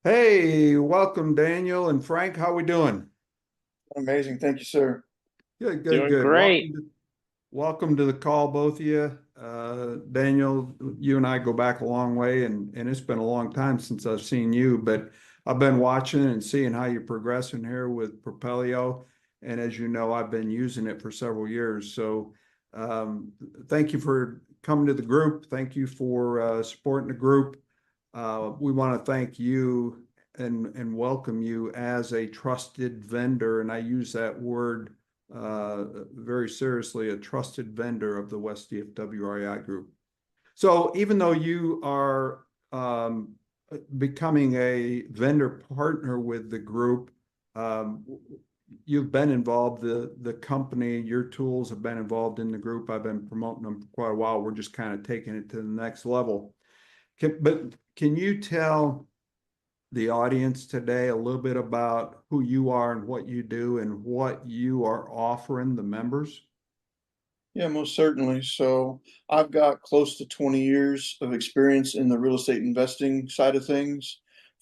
Hey, welcome Daniel and Frank. How we doing? Amazing. Thank you, sir. Good, good, Doing good. great. Welcome to the call, both of you. Daniel, you and I go back a long way, and it's been a long time since I've seen you, but I've been watching and seeing how you're progressing here with Propelio. And as you know, I've been using it for several years. So um, thank you for coming to the group. Thank you for supporting the group. We want to thank you and welcome you as a trusted vendor. And I use that word very seriously, a trusted vendor of the West DFW REI Group. So even though you are becoming a vendor partner with the group, um, you've been involved, the company, your tools have been involved in the group. I've been promoting them for quite a while. We're just kind of taking it to the next level. But can you tell the audience today a little bit about who you are and what you do and what you are offering the members? Yeah, most certainly. So I've got close to 20 years of experience in the real estate investing side of things.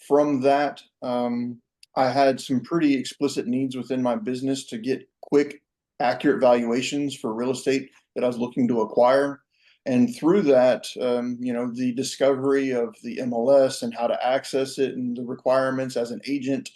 From that, I had some pretty explicit needs within my business to get quick, accurate valuations for real estate that I was looking to acquire. And through that, the discovery of the MLS and how to access it and the requirements as an agent,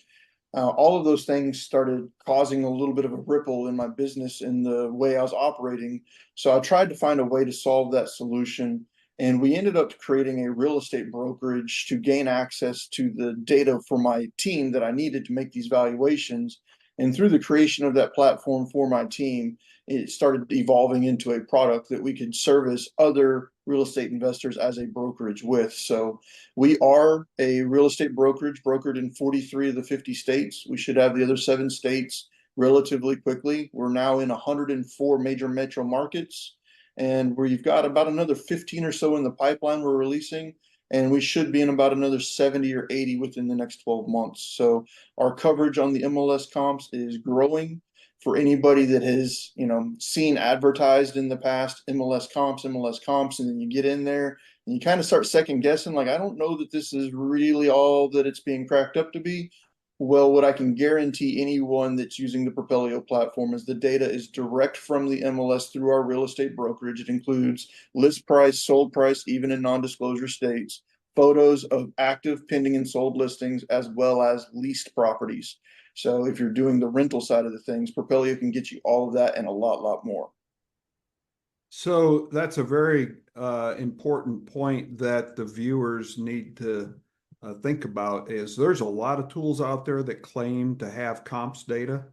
all of those things started causing a little bit of a ripple in my business in the way I was operating. So I tried to find a way to solve that solution. And we ended up creating a real estate brokerage to gain access to the data for my team that I needed to make these valuations. And through the creation of that platform for my team, it started evolving into a product that we could service other real estate investors as a brokerage with. So we are a real estate brokerage brokered in 43 of the 50 states. We should have the other 7 states relatively quickly. We're now in 104 major metro markets, and we've got about another 15 or so in the pipeline we're releasing, and we should be in about another 70 or 80 within the next 12 months. So our coverage on the MLS comps is growing. For anybody that has, seen advertised in the past MLS comps, and then you get in there and you kind of start second guessing, like, I don't know that this is really all that it's being cracked up to be. Well, what I can guarantee anyone that's using the Propelio platform is the data is direct from the MLS through our real estate brokerage. It includes list price, sold price, even in non-disclosure states, photos of active, pending, and sold listings, as well as leased properties. So if you're doing the rental side of the things, Propelio can get you all of that and a lot more. So that's a very important point that the viewers need to think about is there's a lot of tools out there that claim to have comps data.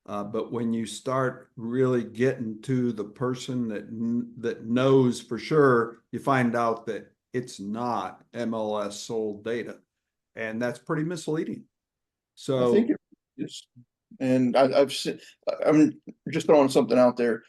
But when you start really getting to the person that knows for sure, you find out that it's not MLS sold data, and that's pretty misleading. I think So it is. And I've seen, I'm just throwing something out there.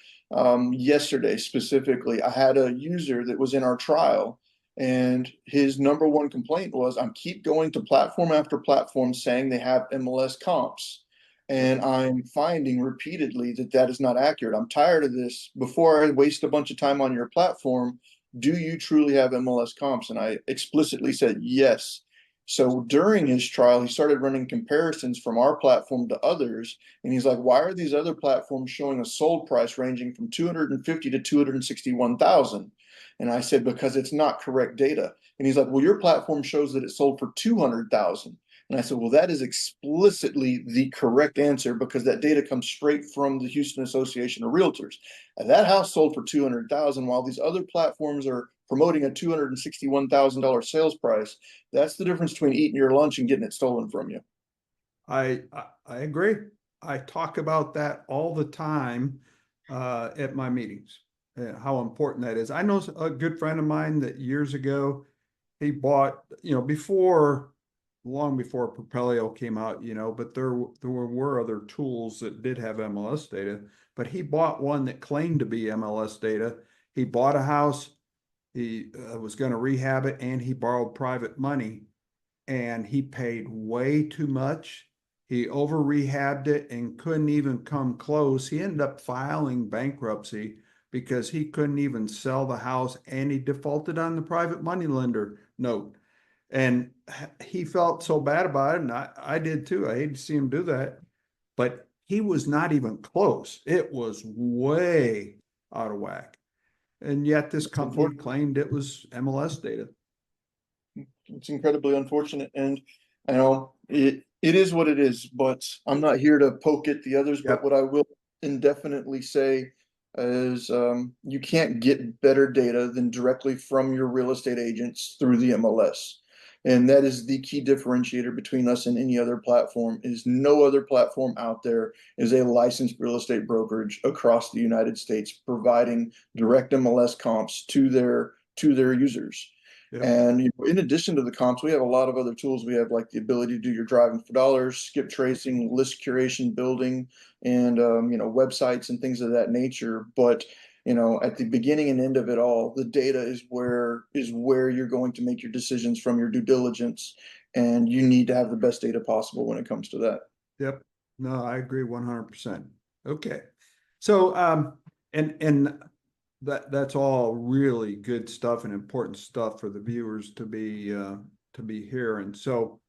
Yesterday specifically, I had a user that was in our trial, and his number one complaint was, I keep going to platform after platform saying they have MLS comps. And I'm finding repeatedly that that is not accurate. I'm tired of this. Before I waste a bunch of time on your platform, do you truly have MLS comps? And I explicitly said yes. So during his trial, he started running comparisons from our platform to others. And he's like, why are these other platforms showing a sold price ranging from 250 to 261,000? And I said, because it's not correct data. And he's like, well, your platform shows that it sold for 200,000. And I said, well, that is explicitly the correct answer because that data comes straight from the Houston Association of Realtors. And that house sold for 200,000 while these other platforms are promoting a $261,000 sales price. That's the difference between eating your lunch and getting it stolen from you. I agree. I talk about that all the time at my meetings, how important that is. I know a good friend of mine that years ago he bought, long before Propelio came out, but there were other tools that did have MLS data, but he bought one that claimed to be MLS data. He bought a house, he was going to rehab it, and he borrowed private money, and he paid way too much. He over rehabbed it and couldn't even come close. He ended up filing bankruptcy because he couldn't even sell the house, and he defaulted on the private money lender note. And he felt so bad about it, and I did too. I hate to see him do that, but he was not even close. It was way out of whack. And yet this It's company unfortunate. claimed it was MLS data. It's incredibly unfortunate, and I know it is what it is. But I'm not here to poke at the others. But Yep. what I will indefinitely say is, you can't get better data than directly from your real estate agents through the MLS. And that is the key differentiator between us and any other platform. Is no other platform out there is a licensed real estate brokerage across the United States providing direct MLS comps to their users. Yep. And in addition to the comps, we have a lot of other tools. We have like the ability to do your driving for dollars, skip tracing, list curation, building, and websites and things of that nature. But at the beginning and end of it all, the data is where you're going to make your decisions from your due diligence, and you need to have the best data possible when it comes to that. Yep. No, I agree 100%. Okay. So, and that's all really good stuff and important stuff for the viewers to be hearing. So,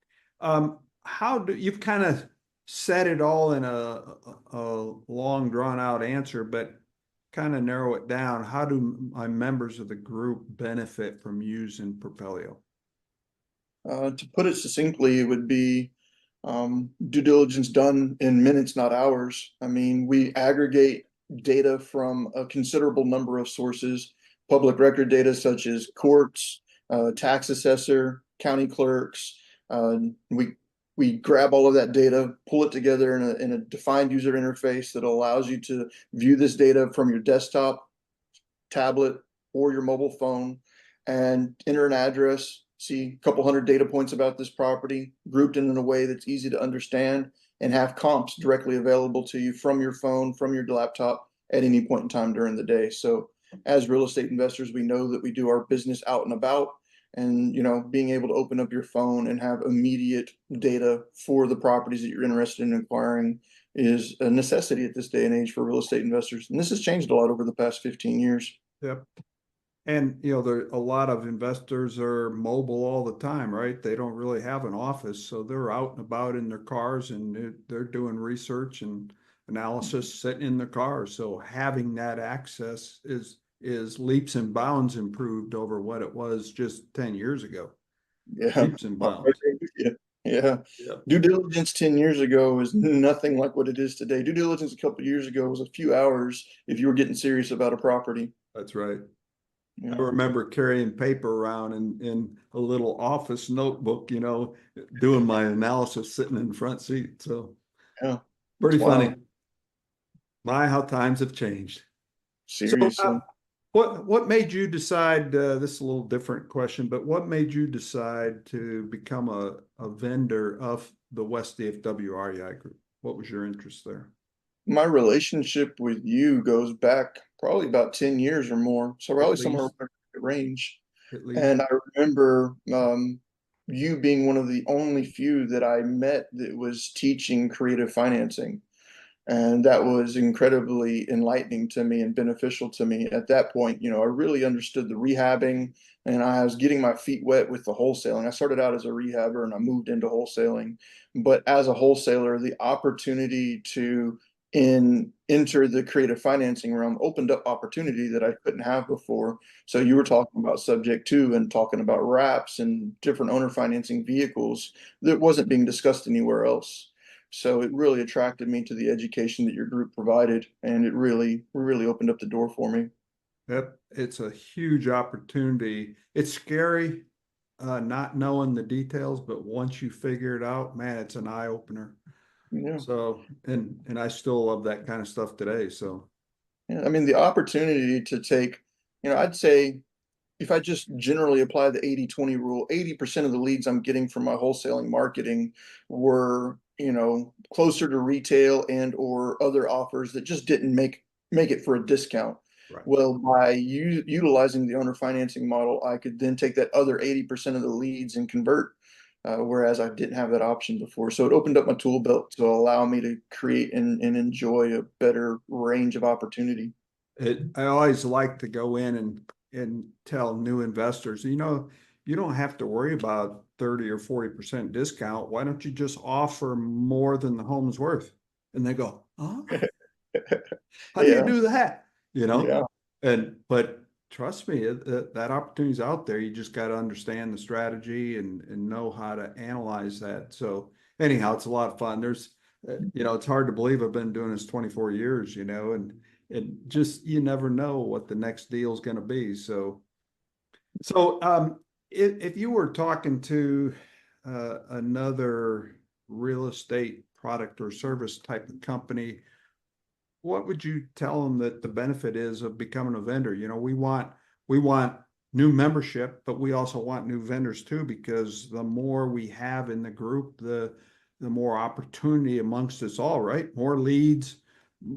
how do you've kind of said it all in a long drawn out answer, but kind of narrow it down. How do my members of the group benefit from using Propelio? To put it succinctly, it would be due diligence done in minutes, not hours. I mean, we aggregate data from a considerable number of sources, public record data such as courts, tax assessor, county clerks. Uh, we we grab all of that data, pull it together in a defined user interface that allows you to view this data from your desktop, tablet, or your mobile phone, and enter an address, see a couple hundred data points about this property, grouped in a way that's easy to understand, and have comps directly available to you from your phone, from your laptop at any point in time during the day. So as real estate investors, we know that we do our business out and about, and being able to open up your phone and have immediate data for the properties that you're interested in acquiring is a necessity at this day and age for real estate investors. And this has changed a lot over the past 15 years. Yep. And there a lot of investors are mobile all the time, right? They don't really have an office, so they're out and about in their cars and they're doing research and analysis sitting in their cars. So having that access is leaps and bounds improved over what it was just 10 years ago. Yeah. Leaps and bounds. Yeah. Yeah. Yeah, Due diligence 10 years ago is nothing like what it is today. Due diligence a couple of years ago was a few hours if you were getting serious about a property. that's right. I Yeah. remember carrying paper around in a little office notebook, doing my analysis sitting in the front seat. So Yeah. It's pretty wild. funny. My, how times have changed. So, Seriously. what made you decide? This is a little different question, but what made you decide to become a vendor of the West DFW REI group? What was your interest there? My relationship with you goes back probably about 10 years or more. So At probably somewhere least, around that range. at least. And I remember you being one of the only few that I met that was teaching creative financing. And that was incredibly enlightening to me and beneficial to me. At that point, I really understood the rehabbing, and I was getting my feet wet with the wholesaling. I started out as a rehabber and I moved into wholesaling. But as a wholesaler, the opportunity to enter the creative financing realm opened up opportunity that I couldn't have before. So you were talking about subject to and talking about wraps and different owner financing vehicles that wasn't being discussed anywhere else. So it really attracted me to the education that your group provided, and it really opened up the door for me. Yep, it's a huge opportunity. It's scary, not knowing the details, but once you figure it out, man, it's an eye opener. Yeah. So, and I still love that kind of stuff today. So, Yeah. I mean, the opportunity to take, I'd say if I just generally apply the 80-20 rule, 80% of the leads I'm getting from my wholesaling marketing were, closer to retail and or other offers that just didn't make it for a discount. right. Well, by utilizing the owner financing model, I could then take that other 80% of the leads and convert, whereas I didn't have that option before. So it opened up my tool belt to allow me to create and enjoy a better range of opportunity. I always like to go in and tell new investors, you don't have to worry about 30 or 40% discount. Why don't you just offer more than the home's worth? And they go, oh, how do you Yeah, do that? You know, yeah. but trust me, that opportunity's out there. You just got to understand the strategy and know how to analyze that. So anyhow, it's a lot of fun. It's hard to believe I've been doing this 24 years, and just, you never know what the next deal is going to be. So if you were talking to another real estate product or service type of company, what would you tell them that the benefit is of becoming a vendor? We want new membership, but we also want new vendors too, because the more we have in the group, the more opportunity amongst us all, right? More leads,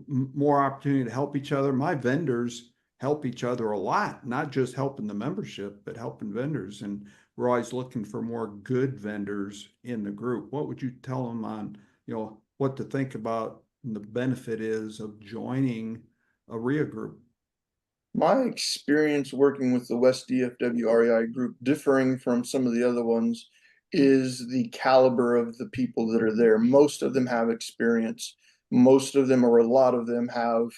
more opportunity to help each other. My vendors help each other a lot, not just helping the membership, but helping vendors. And we're always looking for more good vendors in the group. What would you tell them on, what to think about and the benefit is of joining a REIA group? My experience working with the West DFW REI group, differing from some of the other ones, is the caliber of the people that are there. Most of them have experience. Most of them, or a lot of them, have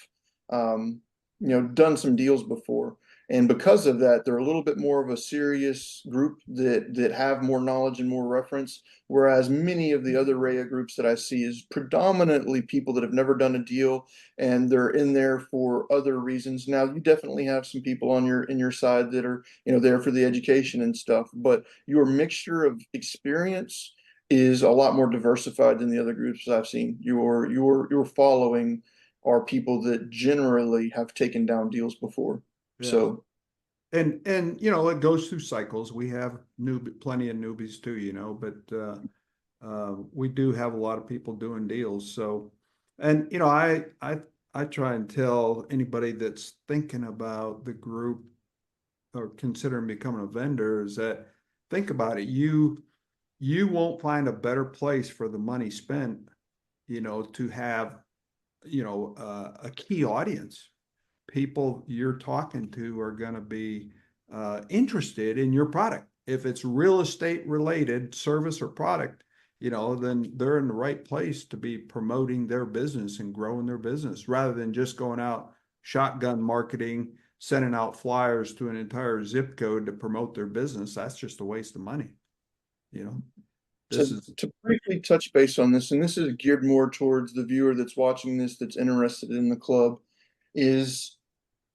done some deals before. And because of that, they're a little bit more of a serious group that have more knowledge and more reference. Whereas many of the other REIA groups that I see is predominantly people that have never done a deal, and they're in there for other reasons. Now, you definitely have some people on your side that are, there for the education and stuff, but your mixture of experience is a lot more diversified than the other groups I've seen. Your following are people that generally have taken down deals before. Yeah. So And it goes through cycles. We have plenty of newbies too, but we do have a lot of people doing deals. So, and I try and tell anybody that's thinking about the group or considering becoming a vendor is that, think about it. You won't find a better place for the money spent, to have, a key audience. People you're talking to are going to be interested in your product. If it's real estate related service or product, then they're in the right place to be promoting their business and growing their business, rather than just going out shotgun marketing, sending out flyers to an entire zip code to promote their business. That's just a waste of money. You know, this to is, to briefly touch base on this, and this is geared more towards the viewer that's watching this, that's interested in the club, is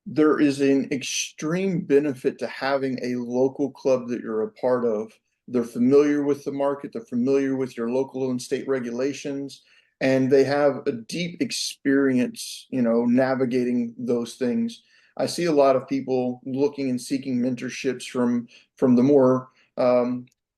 there is an extreme benefit to having a local club that you're a part of. They're familiar with the market, they're familiar with your local and state regulations, and they have a deep experience, navigating those things. I see a lot of people looking and seeking mentorships from the more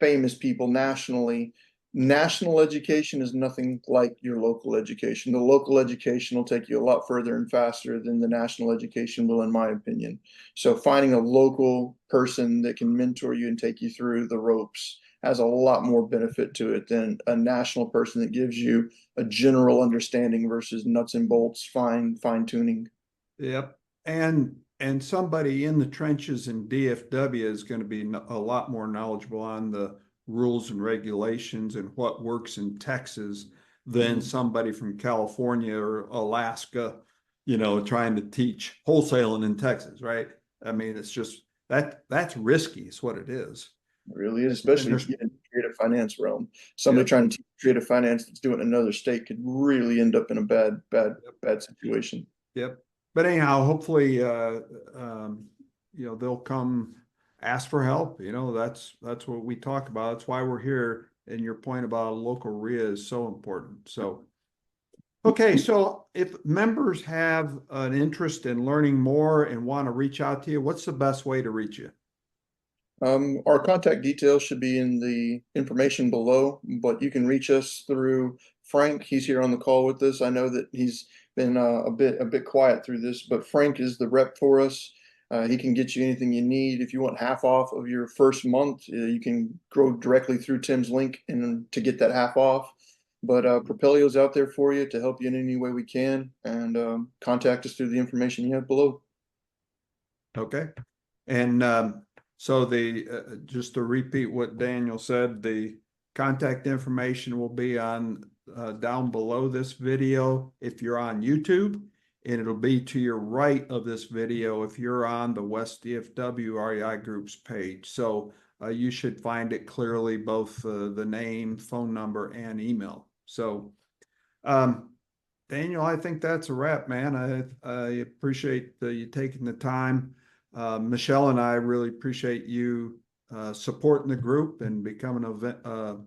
famous people nationally. National education is nothing like your local education. The local education will take you a lot further and faster than the national education will, in my opinion. So finding a local person that can mentor you and take you through the ropes has a lot more benefit to it than a national person that gives you a general understanding versus nuts and bolts, fine tuning. yep. And somebody in the trenches in DFW is going to be a lot more knowledgeable on the rules and regulations and what works in Texas than somebody from California or Alaska, trying to teach wholesaling in Texas, right? I mean, it's just that's risky, is what it is. It really is, And especially if there's, you get into the creative finance realm. Somebody yep, trying to teach creative finance that's doing it in another state could really end up in a bad, bad, yep, bad situation. yep. But anyhow, hopefully, they'll come ask for help. That's what we talk about. That's why we're here. And your point about a local REIA is so important. So, okay, so if members have an interest in learning more and want to reach out to you, what's the best way to reach you? Our contact details should be in the information below, but you can reach us through Frank. He's here on the call with us. I know that he's been a bit quiet through this, but Frank is the rep for us. He can get you anything you need. If you want half off of your first month, you can go directly through Tim's link and to get that half off. But Propelio's out there for you to help you in any way we can, and contact us through the information you have below. Okay. And So just to repeat what Daniel said, the contact information will be on down below this video if you're on YouTube, and it'll be to your right of this video if you're on the West DFW REI Group's page. So you should find it clearly, both the name, phone number, and email. So Daniel, I think that's a wrap, man. I appreciate you taking the time. Michelle and I really appreciate you supporting the group and becoming a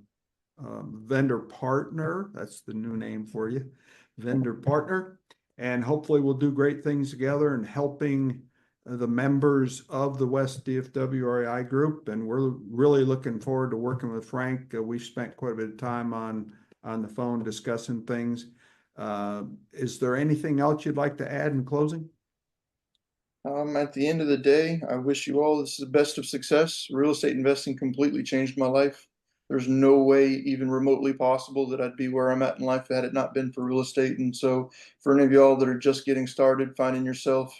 vendor partner. That's the new name for you, vendor partner. And hopefully we'll do great things together and helping the members of the West DFW REI group. And we're really looking forward to working with Frank. We've spent quite a bit of time on the phone discussing things. Is there anything else you'd like to add in closing? At the end of the day, I wish you all the best of success. Real estate investing completely changed my life. There's no way even remotely possible that I'd be where I'm at in life had it not been for real estate. And so for any of y'all that are just getting started, finding yourself,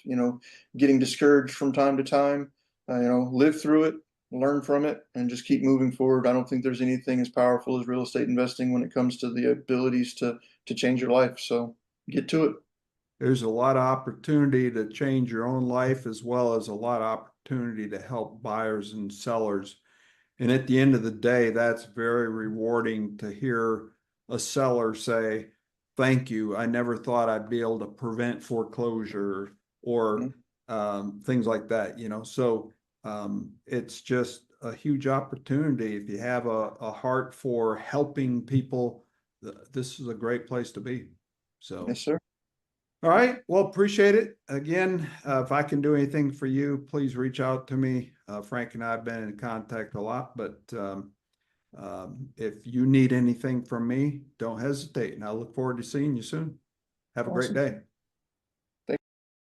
getting discouraged from time to time, live through it, learn from it, and just keep moving forward. I don't think there's anything as powerful as real estate investing when it comes to the abilities to change your life. So get to it. There's a lot of opportunity to change your own life, as well as a lot of opportunity to help buyers and sellers. And at the end of the day, that's very rewarding to hear a seller say, thank you. I never thought I'd be able to prevent foreclosure or things like that, So it's just a huge opportunity. If you have a heart for helping people, this is a great place to be. So. Yes, sir. All right. Well, appreciate it. Again, if I can do anything for you, please reach out to me. Frank and I have been in contact a lot, but if you need anything from me, don't hesitate. And I look forward to seeing you soon. Have a great Awesome. day.